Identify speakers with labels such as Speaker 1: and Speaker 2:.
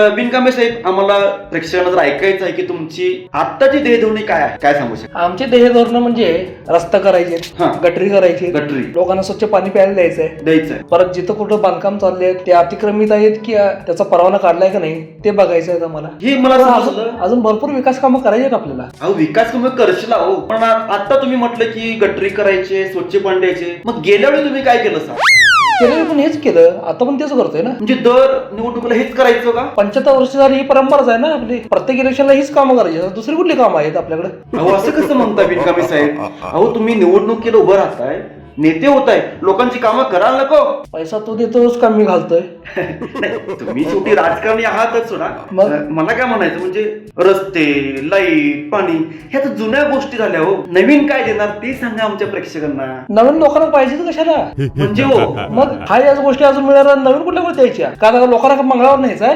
Speaker 1: बिनकामे साहेब, आम्हाला प्रेक्षकांना जर ऐकायचं आहे की तुमची आत्ताची देहधोरणी काय आहे, काय सांगू शकता?
Speaker 2: आमचे ध्येय धोरण म्हणजे रस्ता करायचे,
Speaker 1: हा.
Speaker 2: गटरी करायची,
Speaker 1: गटरी
Speaker 2: लोकांना स्वच्छ पाणी प्यायला द्यायचंय.
Speaker 1: द्यायचंय.
Speaker 2: परत जिथं कुठं बांधकाम चालले ते अतिक्रमित आहेत की त्याचा परवाना काढलाय का नाही ते बघायचं आहे आम्हाला.
Speaker 1: हे मला समजलं.
Speaker 2: अजून भरपूर विकास कामं करायचे आहेत आपल्याला.
Speaker 1: अहो, विकास तुम्ही करशील हो, पण आता तुम्ही म्हटलं की गटरी करायचे, स्वच्छ पाणी द्यायचे. मग गेल्या वेळी तुम्ही काय केलं सर?
Speaker 2: केलं पण हेच केलं, आता पण तेच करतोय ना.
Speaker 1: म्हणजे दर निवडणुकीला हेच करायचं का?
Speaker 2: 75 वर्ष झाली ही परंपराच आहे ना आपली. प्रत्येक इलेक्शनला हीच कामं करायची, दुसरी कुठली कामं आहेत आपल्याकडे?
Speaker 1: अहो, असं कसं म्हणता बिनकामे साहेब? अहो, तुम्ही निवडणुकीला उभं राहताय, नेते होत आहे, लोकांची कामं करायला नको?
Speaker 2: पैसा तो देतोच का मी घालतोय?
Speaker 1: नाही, तुम्ही शेवटी राजकारणी आहातच सोडा.
Speaker 2: मग?
Speaker 1: मला काय म्हणायचं म्हणजे रस्ते, लाईट, पाणी ह्या तर जुन्या गोष्टी झाल्या हो. नवीन काय देणार ते सांगा आमच्या प्रेक्षकांना.
Speaker 2: नवीन लोकांना पाहिजे कशाला?
Speaker 1: म्हणजे हो,
Speaker 2: मग हा याच गोष्टी अजून मिळाल्या, नवीन कुठल्या गोष्टी द्यायच्या? का लोकांना मंगळावर न्यायचं आहे?